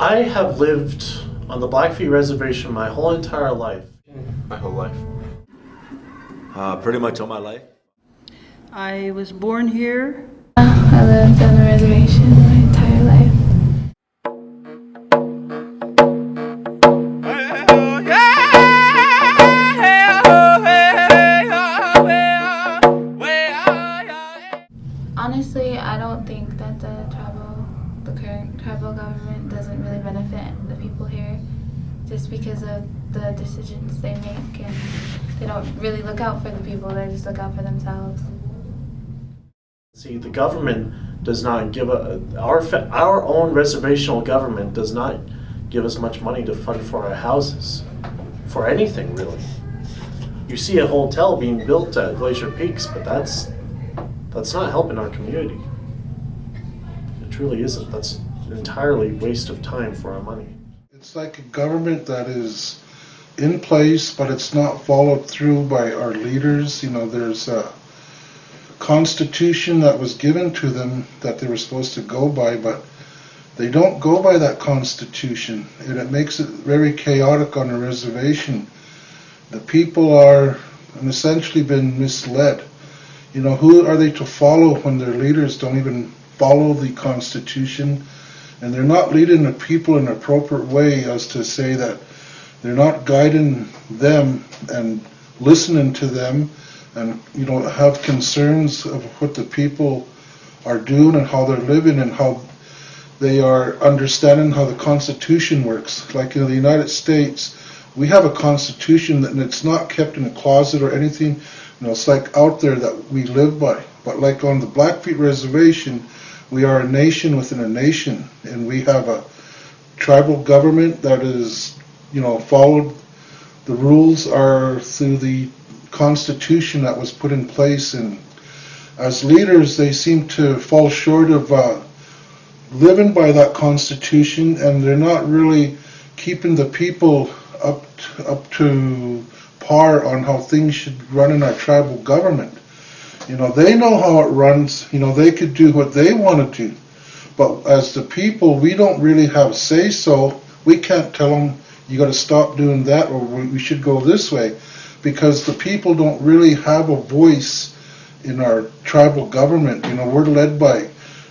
I have lived on the Blackfeet reservation my whole entire life. My whole life. Pretty much all my life. I was born here. I lived on the reservation my entire life. Honestly, I don't think that the current tribal government doesn't really benefit the people here, just because of the decisions they make, and they don't really look out for the people, they just look out for themselves. See, the government does not give our own reservational government does not give us much money to fund for our houses, for anything really. You see a hotel being built at Glacier Peaks, but that's not helping our community. It truly isn't. That's an entirely waste of time for our money. It's like a government that is in place, but it's not followed through by our leaders. You know, there's a constitution that was given to them that they were supposed to go by, but they don't go by that constitution, and it makes it very chaotic on the reservation. The people are essentially been misled. You know, who are they to follow when their leaders don't even follow the Constitution, and they're not leading the people in an appropriate way, as to say that they're not guiding them and listening to them, and, you know, have concerns of what the people are doing and how they're living and how they are understanding how the Constitution works. Like in the United States, we have a Constitution and it's not kept in a closet or anything. You know, it's like out there that we live by. But like on the Blackfeet reservation, we are a nation within a nation, and we have a tribal government that is, you know, followed. The rules are through the Constitution that was put in place, and as leaders, they seem to fall short of living by that Constitution, and they're not really keeping the people up to par on how things should run in our tribal government. You know, they know how it runs. You know, they could do what they want to do, but as the people, we don't really have say so. We can't tell them you got to stop doing that, or we should go this way, because the people don't really have a voice in our tribal government. You know, we're led by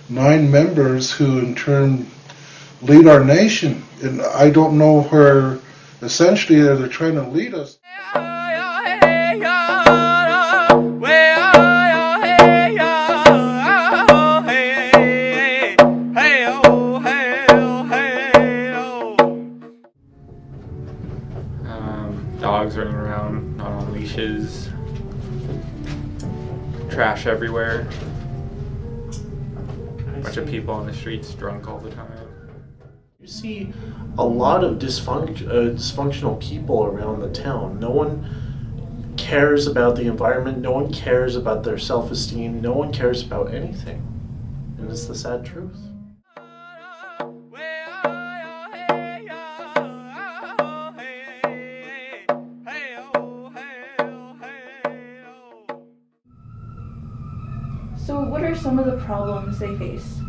9 members who in turn lead our nation, and I don't know where essentially they're trying to lead us. Dogs running around, not on leashes, trash everywhere, a bunch of people on the streets drunk all the time. You see a lot of dysfunctional people around the town. No one cares about the environment. No one cares about their self-esteem. No one cares about anything. And it's the sad truth. So what are some of the problems they face?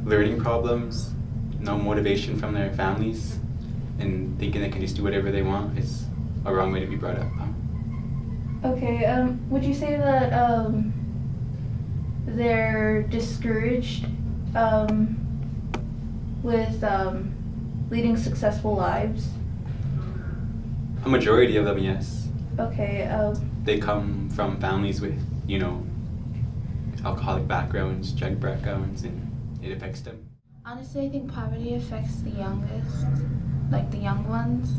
Learning problems, no motivation from their families, and thinking they can just do whatever they want is a wrong way to be brought up. Okay, would you say that they're discouraged with leading successful lives? A majority of them, yes. Okay, They come from families with, you know, alcoholic backgrounds, drug backgrounds, and it affects them. honestly, I think poverty affects the youngest, like the young ones,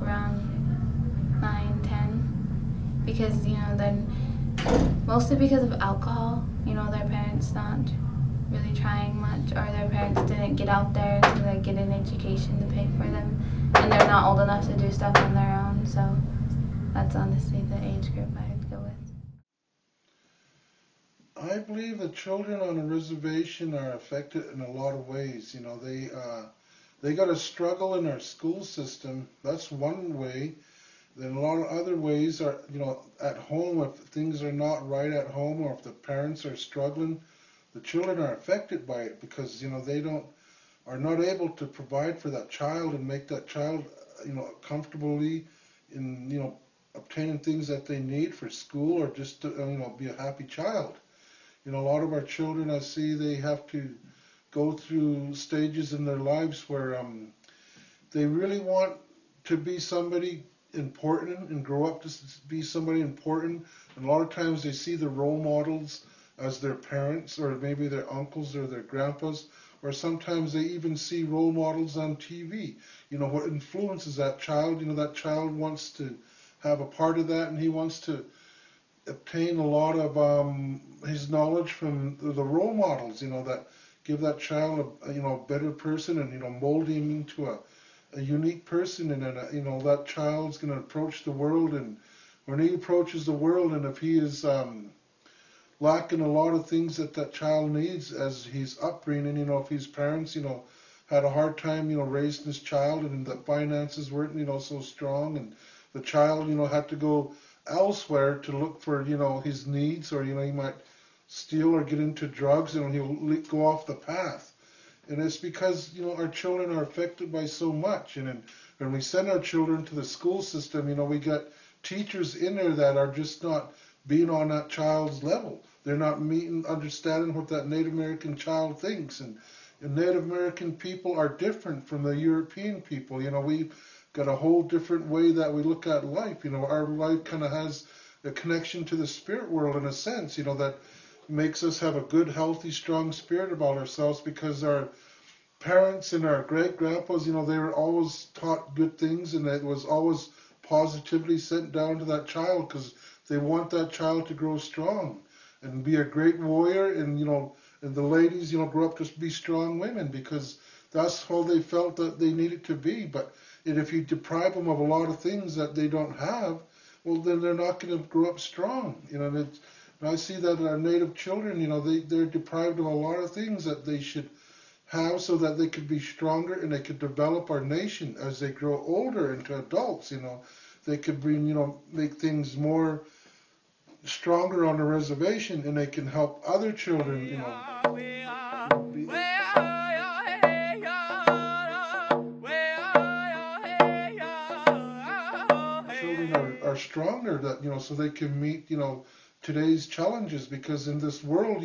around 9, 10, because, you know, then mostly because of alcohol. You know, their parents not really trying much, or their parents didn't get out there to like get an education to pay for them, and they're not old enough to do stuff on their own. So that's honestly the age group I'd go with. I believe the children on the reservation are affected in a lot of ways. You know, they got to struggle in our school system. That's one way. Then a lot of other ways are, you know, at home, if things are not right at home, or if the parents are struggling, the children are affected by it, because, you know, they don't are not able to provide for that child and make that child, comfortably in, obtaining things that they need for school or just to, be a happy child. A lot of our children, I see, they have to go through stages in their lives where they really want to be somebody important and grow up to be somebody important. And a lot of times they see the role models as their parents or maybe their uncles or their grandpas, or sometimes they even see role models on TV. What influences that child? That child wants to have a part of that, and he wants to obtain a lot of his knowledge from the role models, that give that child a better person, and mold him into a unique person, and then that child's going to approach the world, and when he approaches the world, and if he is lacking a lot of things that child needs as he's upbringing, if his parents had a hard time raising his child, and the finances weren't so strong, and the child had to go elsewhere to look for his needs, or he might steal or get into drugs, and he'll go off the path. And it's because our children are affected by so much. And then when we send our children to the school system, we got teachers in there that are just not being on that child's level. They're not understanding what that Native American child thinks. And Native American people are different from the European people. We've got a whole different way that we look at life. Our life kind of has a connection to the spirit world in a sense, that makes us have a good, healthy, strong spirit about ourselves, because our parents and our great-grandpas, they were always taught good things, and it was always positively sent down to that child, because they want that child to grow strong and be a great warrior, and and the ladies grow up to be strong women, because that's how they felt that they needed to be. But if you deprive them of a lot of things that they don't have, well, then they're not going to grow up strong. And I see that our Native children, they're deprived of a lot of things that they should have, so that they could be stronger and they could develop our nation as they grow older into adults. They could bring, make things more stronger on the reservation, and they can help other children, children are stronger, that so they can meet today's challenges, because in this world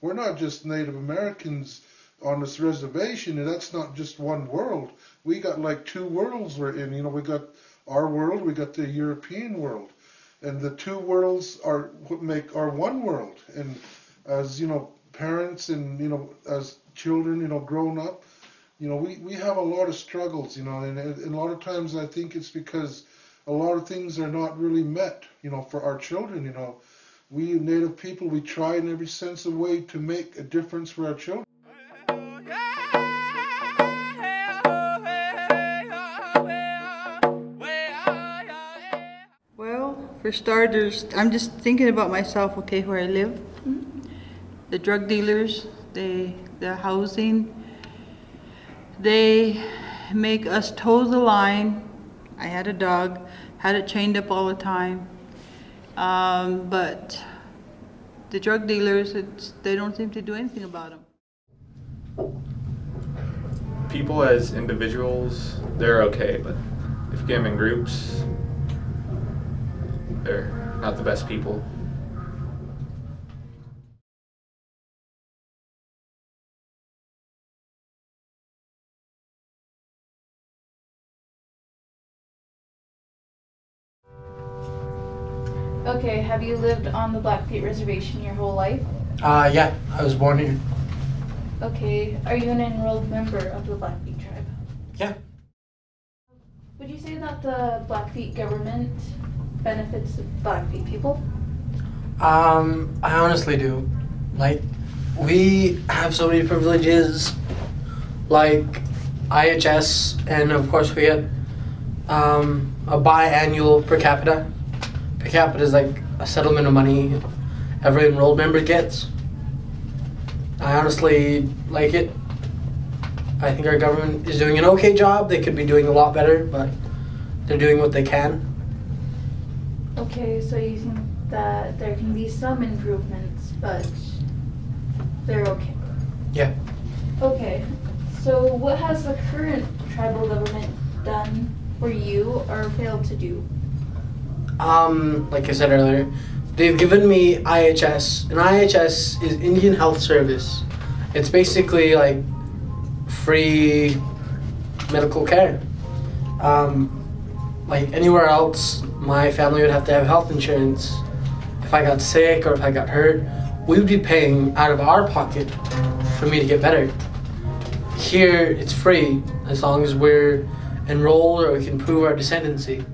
we're not just Native Americans on this reservation, and that's not just one world. We got like two worlds we're in. We got our world, we got the European world, and the two worlds are what make our one world. And as parents, and as children grown up, we have a lot of struggles, and a lot of times I think it's because a lot of things are not really met, for our children. We Native people, we try in every sense of way to make a difference for our children. Well, for starters, I'm just thinking about myself, okay, where I live. The drug dealers, the housing, they make us toe the line. I had a dog, had it chained up all the time. But the drug dealers, they don't seem to do anything about them. People as individuals, they're okay, but if you get them in groups, they're not the best people. Okay, have you lived on the Blackfeet reservation your whole life? Yeah, I was born here. Okay, are you an enrolled member of the Blackfeet tribe? Yeah. Would you say that the Blackfeet government benefits the Blackfeet people? I honestly do. Like, we have so many privileges, like IHS, and of course we get a biannual per capita. Per capita is like a settlement of money every enrolled member gets. I honestly like it. I think our government is doing an okay job. They could be doing a lot better, but they're doing what they can. Okay, so you think that there can be some improvements, but they're okay. Yeah. Okay, So what has the current tribal government done for you or failed to do? Like I said earlier, they've given me IHS, and IHS is Indian Health Service. It's basically like free medical care. Like anywhere else, my family would have to have health insurance. If I got sick or if I got hurt, we would be paying out of our pocket for me to get better. Here, it's free as long as we're enrolled or we can prove our descendancy.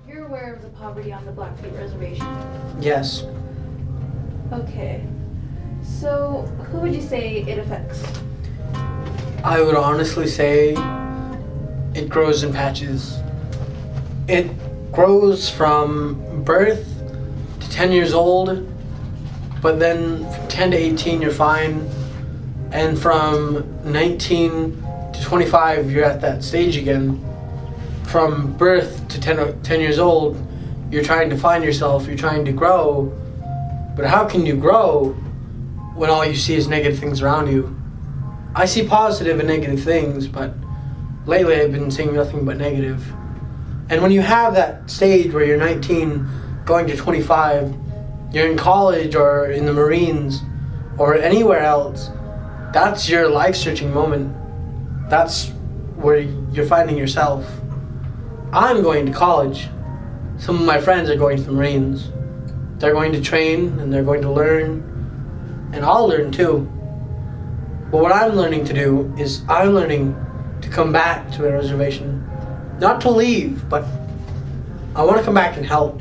You're aware of the poverty on the Blackfeet reservation. Yes. Okay. So who would you say it affects? I would honestly say it grows in patches. It grows from birth to 10 years old, but then from 10 to 18 you're fine, and from 19 to 25 you're at that stage again. From birth to 10 years old, you're trying to find yourself, you're trying to grow, but how can you grow when all you see is negative things around you? I see positive and negative things, but lately I've been seeing nothing but negative. And when you have that stage where you're 19 going to 25, you're in college or in the Marines or anywhere else, that's your life-searching moment. That's where you're finding yourself. I'm going to college. Some of my friends are going to the Marines. They're going to train and they're going to learn, and I'll learn too. But what I'm learning to do is I'm learning to come back to a reservation. Not to leave, but I want to come back and help.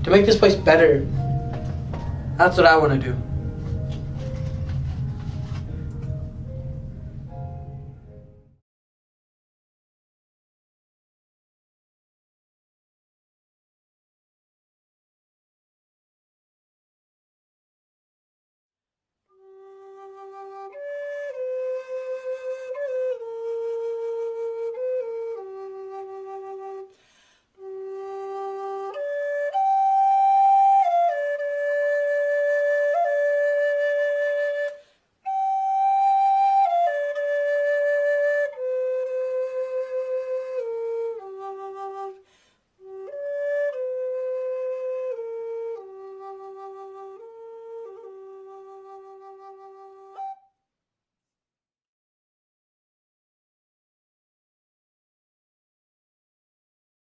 To make this place better. That's what I want to do.